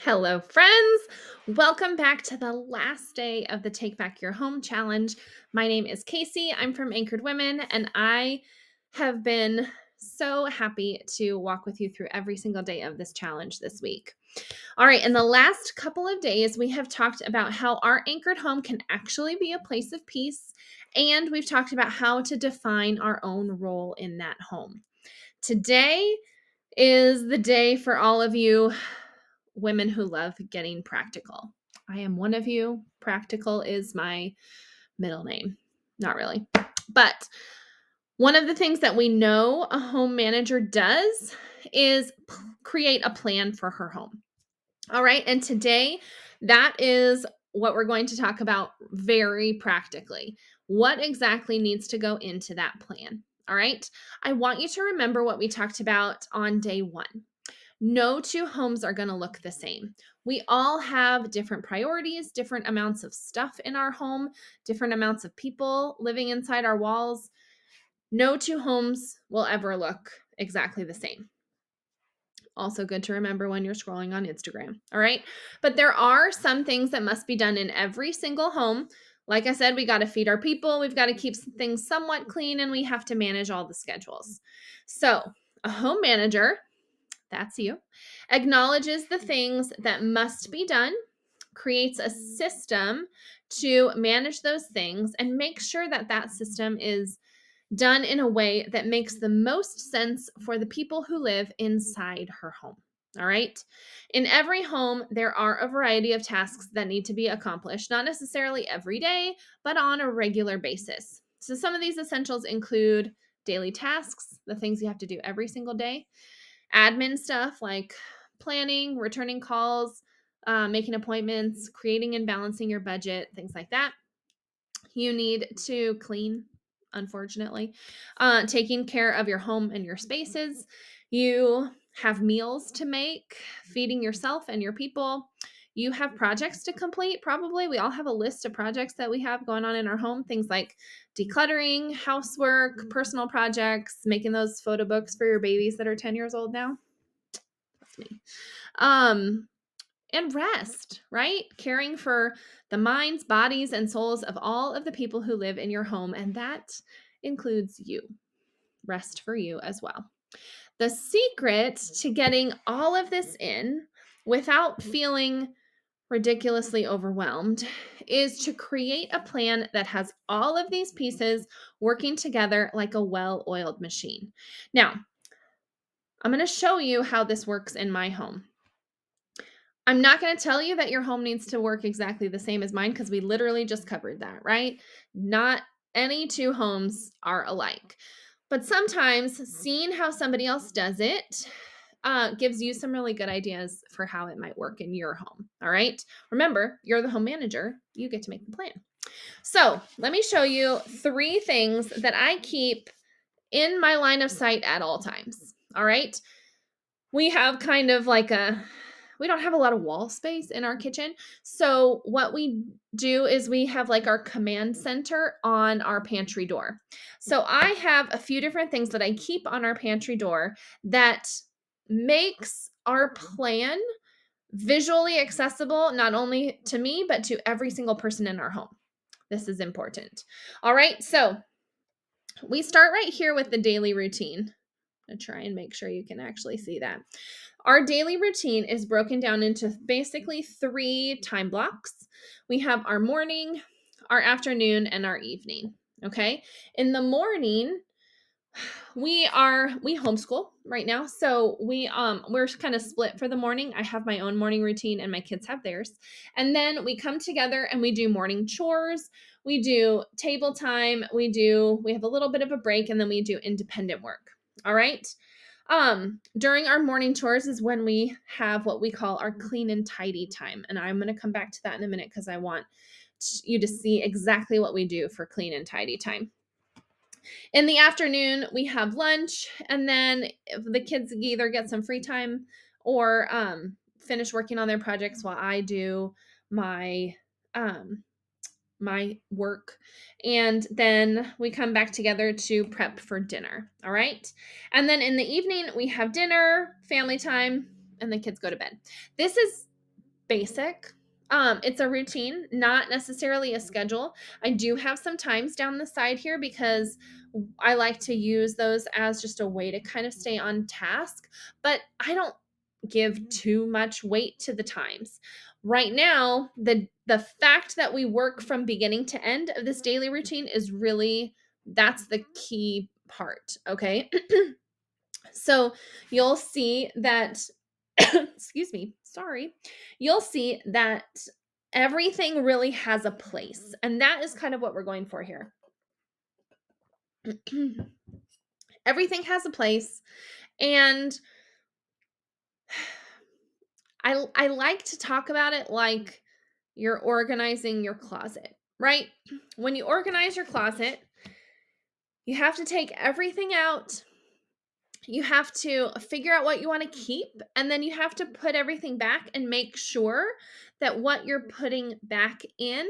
Hello, friends. Welcome back to the last day of the Take Back Your Home Challenge. My name is Casey. I'm from Anchored Women, and I have been so happy to walk with you through every single day of this challenge this week. All right, in the last couple of days, we have talked about how our anchored home can actually be a place of peace, and we've talked about how to define our own role in that home. Today is the day for all of you women who love getting practical. I am one of you. Practical is my middle name. Not really. But one of the things that we know a home manager does is create a plan for her home. All right. And today, that is what we're going to talk about very practically. What exactly needs to go into that plan? All right. I want you to remember what we talked about on day one. No two homes are going to look the same. We all have different priorities, different amounts of stuff in our home, different amounts of people living inside our walls. No two homes will ever look exactly the same. Also, good to remember when you're scrolling on Instagram. All right. But there are some things that must be done in every single home. Like I said, we got to feed our people, we've got to keep things somewhat clean, and we have to manage all the schedules. So, a home manager, that's you, acknowledges the things that must be done, creates a system to manage those things, and make sure that that system is done in a way that makes the most sense for the people who live inside her home. All right. In every home, there are a variety of tasks that need to be accomplished, not necessarily every day, but on a regular basis. So, some of these essentials include daily tasks, the things you have to do every single day, admin stuff like planning, returning calls, making appointments, creating and balancing your budget, things like that. You need to clean, unfortunately, taking care of your home and your spaces. You have meals to make, feeding yourself and your people. You have projects to complete, probably. We all have a list of projects that we have going on in our home, things like decluttering, housework, personal projects, making those photo books for your babies that are 10 years old now. That's me. Um, and rest, right? Caring for the minds, bodies, and souls of all of the people who live in your home. And that includes you. Rest for you as well. The secret to getting all of this in without feeling ridiculously overwhelmed is to create a plan that has all of these pieces working together like a well oiled machine. Now, I'm going to show you how this works in my home. I'm not going to tell you that your home needs to work exactly the same as mine because we literally just covered that, right? Not any two homes are alike. But sometimes seeing how somebody else does it gives you some really good ideas for how it might work in your home. All right. Remember, you're the home manager, you get to make the plan. So let me show you 3 things that I keep in my line of sight at all times. All right. We have kind of like we don't have a lot of wall space in our kitchen. So what we do is we have like our command center on our pantry door. So I have a few different things that I keep on our pantry door that makes our plan visually accessible not only to me but to every single person in our home. This is important. All right, so we start right here with the daily routine. I'm gonna try and make sure you can actually see that. Our daily routine is broken down into basically 3 time blocks. We have our morning, our afternoon, and our evening. Okay. In the morning, we homeschool right now. So we're kind of split for the morning. I have my own morning routine and my kids have theirs. And then we come together and we do morning chores. We do table time. We have a little bit of a break and then we do independent work. All right. During our morning chores is when we have what we call our clean and tidy time. And I'm going to come back to that in a minute because I want you to see exactly what we do for clean and tidy time. In the afternoon, we have lunch, and then if the kids either get some free time or finish working on their projects while I do my um, my work. And then we come back together to prep for dinner. All right. And then in the evening, we have dinner, family time, and the kids go to bed. This is basic. It's a routine, not necessarily a schedule. I do have some times down the side here because I like to use those as just a way to kind of stay on task, but I don't give too much weight to the times. Right now, the fact that we work from beginning to end of this daily routine is really that's the key part, okay? So, you'll see that excuse me, sorry. You'll see that everything really has a place. And that is kind of what we're going for here. Everything has a place. And I like to talk about it like you're organizing your closet, right? When you organize your closet, you have to take everything out. You have to figure out what you want to keep, and then you have to put everything back and make sure that what you're putting back in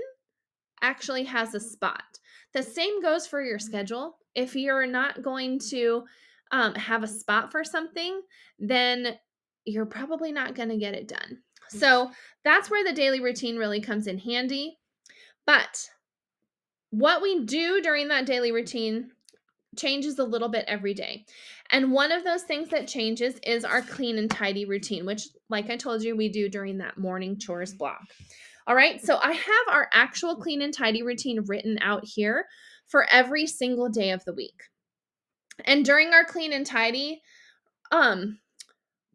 actually has a spot. The same goes for your schedule. If you're not going to have a spot for something, then you're probably not going to get it done. So that's where the daily routine really comes in handy. But what we do during that daily routine changes a little bit every day. And one of those things that changes is our clean and tidy routine, which, like I told you, we do during that morning chores block. All right, so I have our actual clean and tidy routine written out here for every single day of the week. And during our clean and tidy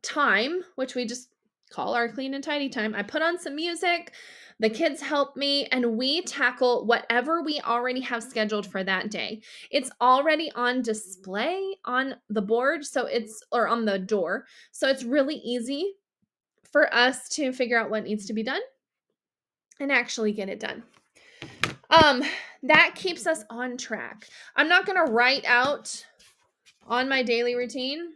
time, which we just call our clean and tidy time, I put on some music, the kids help me, and we tackle whatever we already have scheduled for that day. It's already on display on the board, or on the door. So it's really easy for us to figure out what needs to be done and actually get it done. That keeps us on track. I'm not going to write out on my daily routine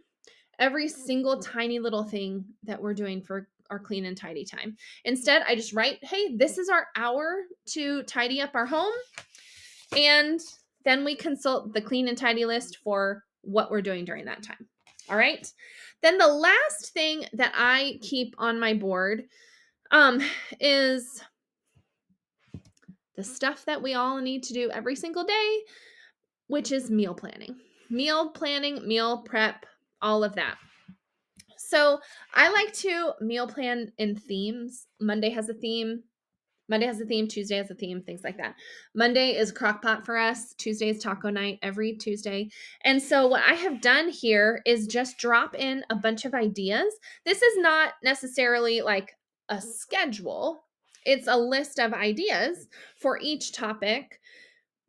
every single tiny little thing that we're doing for our clean and tidy time. Instead, I just write, hey, this is our hour to tidy up our home. And then we consult the clean and tidy list for what we're doing during that time. All right. Then the last thing that I keep on my board is the stuff that we all need to do every single day, which is meal planning. Meal planning, meal prep, all of that. So I like to meal plan in themes. Monday has a theme, Tuesday has a theme, things like that. Monday is crock pot for us. Tuesday is taco night every Tuesday. And so what I have done here is just drop in a bunch of ideas. This is not necessarily like a schedule. It's a list of ideas for each topic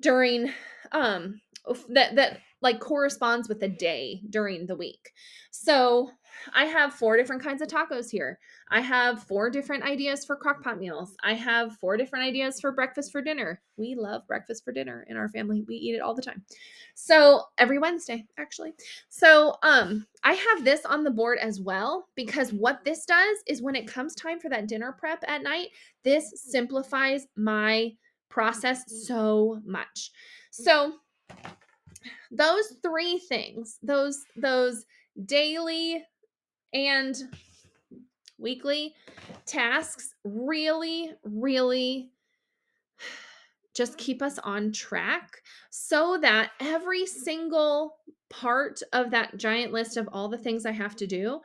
during that like corresponds with a day during the week. So I have 4 different kinds of tacos here. I have 4 different ideas for crockpot meals. I have 4 different ideas for breakfast for dinner. We love breakfast for dinner in our family. We eat it all the time. So every Wednesday, actually. So I have this on the board as well, because what this does is when it comes time for that dinner prep at night, this simplifies my process so much. So those 3 things, those daily and weekly tasks really just keep us on track so that every single part of that giant list of all the things I have to do,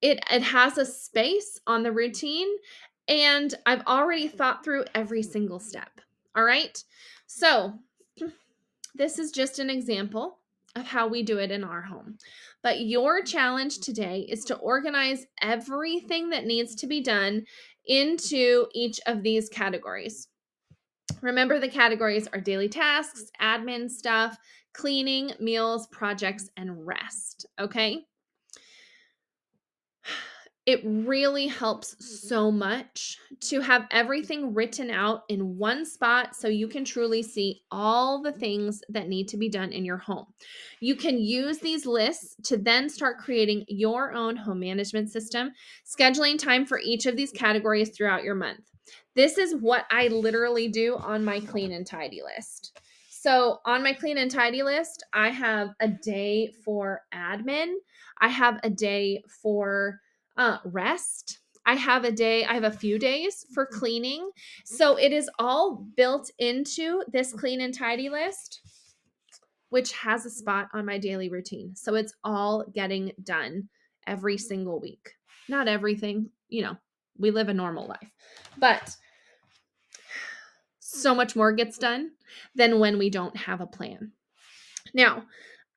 it has a space on the routine, and I've already thought through every single step. All right? So, this is just an example of how we do it in our home. But your challenge today is to organize everything that needs to be done into each of these categories. Remember, the categories are daily tasks, admin stuff, cleaning, meals, projects, and rest. Okay? It really helps so much to have everything written out in one spot so you can truly see all the things that need to be done in your home. You can use these lists to then start creating your own home management system, scheduling time for each of these categories throughout your month. This is what I literally do on my clean and tidy list. So, on my clean and tidy list, I have a day for admin, I have a day for rest. I have a few days for cleaning. So it is all built into this clean and tidy list, which has a spot on my daily routine. So it's all getting done every single week. Not everything, we live a normal life, but so much more gets done than when we don't have a plan. Now,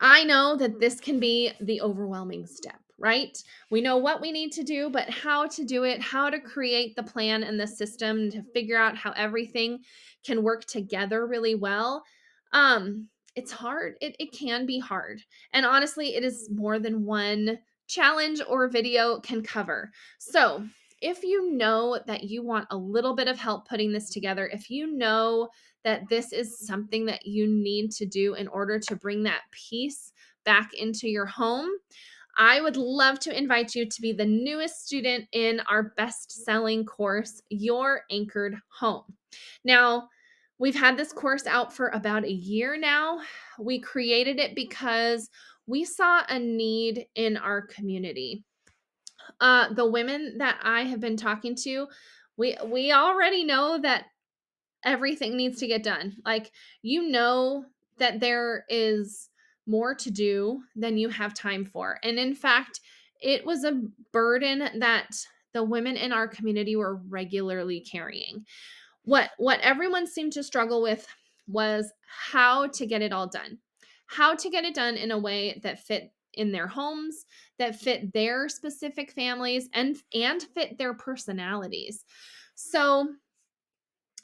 I know that this can be the overwhelming step, right? We know what we need to do, but how to do it, how to create the plan and the system to figure out how everything can work together really well. It's hard. It can be hard. And honestly, it is more than one challenge or video can cover. So, if you know that you want a little bit of help putting this together, if you know that this is something that you need to do in order to bring that peace back into your home, I would love to invite you to be the newest student in our best-selling course, Your Anchored Home. Now, we've had this course out for about a year now. We created it because we saw a need in our community. The women that I have been talking to, we already know that everything needs to get done. Like, that there is more to do than you have time for. And in fact, it was a burden that the women in our community were regularly carrying. What everyone seemed to struggle with was how to get it all done. How to get it done in a way that fit in their homes, that fit their specific families and fit their personalities. So,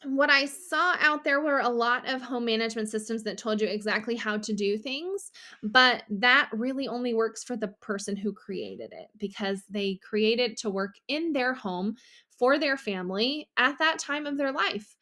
what I saw out there were a lot of home management systems that told you exactly how to do things, but that really only works for the person who created it because they created to work in their home for their family at that time of their life.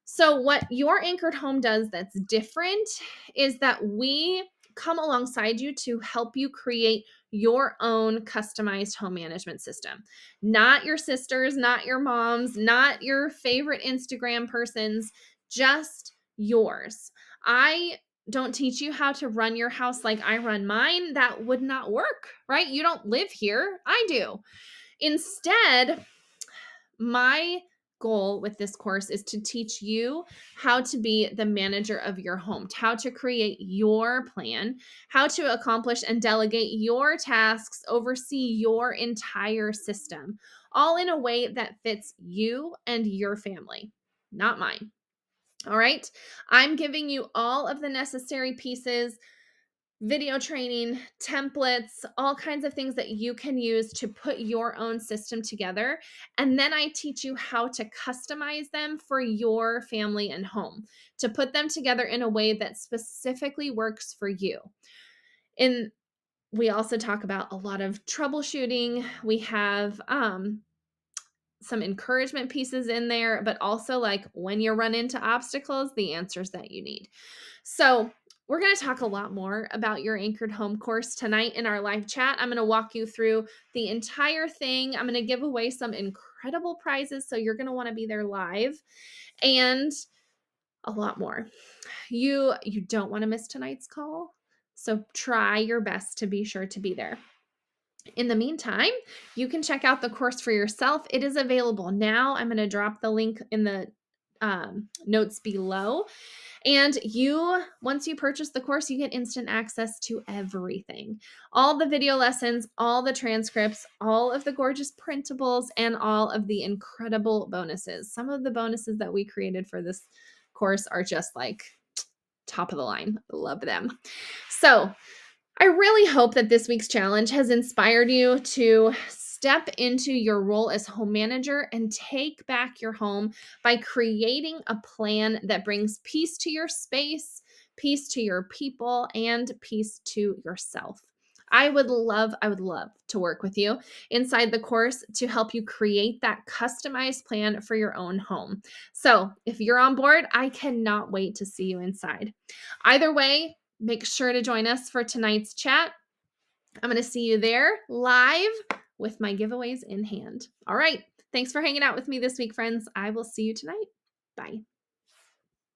So, what Your Anchored Home does that's different is that we come alongside you to help you create your own customized home management system. Not your sister's, not your mom's, not your favorite Instagram person's, just yours. I don't teach you how to run your house like I run mine. That would not work, right? You don't live here. I do. Instead, my goal with this course is to teach you how to be the manager of your home, how to create your plan, how to accomplish and delegate your tasks, oversee your entire system, all in a way that fits you and your family, not mine. All right. I'm giving you all of the necessary pieces, video training, templates, all kinds of things that you can use to put your own system together. And then I teach you how to customize them for your family and home, to put them together in a way that specifically works for you. And we also talk about a lot of troubleshooting. We have some encouragement pieces in there, but also like when you run into obstacles, the answers that you need. So, we're going to talk a lot more about Your Anchored Home course tonight in our live chat. I'm going to walk you through the entire thing. I'm going to give away some incredible prizes, so you're going to want to be there live, and a lot more. You don't want to miss tonight's call, so try your best to be sure to be there. In the meantime, you can check out the course for yourself. It is available now. I'm going to drop the link in the notes below. And once you purchase the course, you get instant access to everything. All the video lessons, all the transcripts, all of the gorgeous printables, and all of the incredible bonuses. Some of the bonuses that we created for this course are just like top of the line. I love them. So, I really hope that this week's challenge has inspired you to step into your role as home manager and take back your home by creating a plan that brings peace to your space, peace to your people, and peace to yourself. I would love to work with you inside the course to help you create that customized plan for your own home. So, if you're on board, I cannot wait to see you inside. Either way, make sure to join us for tonight's chat. I'm going to see you there live with my giveaways in hand. All right. Thanks for hanging out with me this week, friends. I will see you tonight. Bye.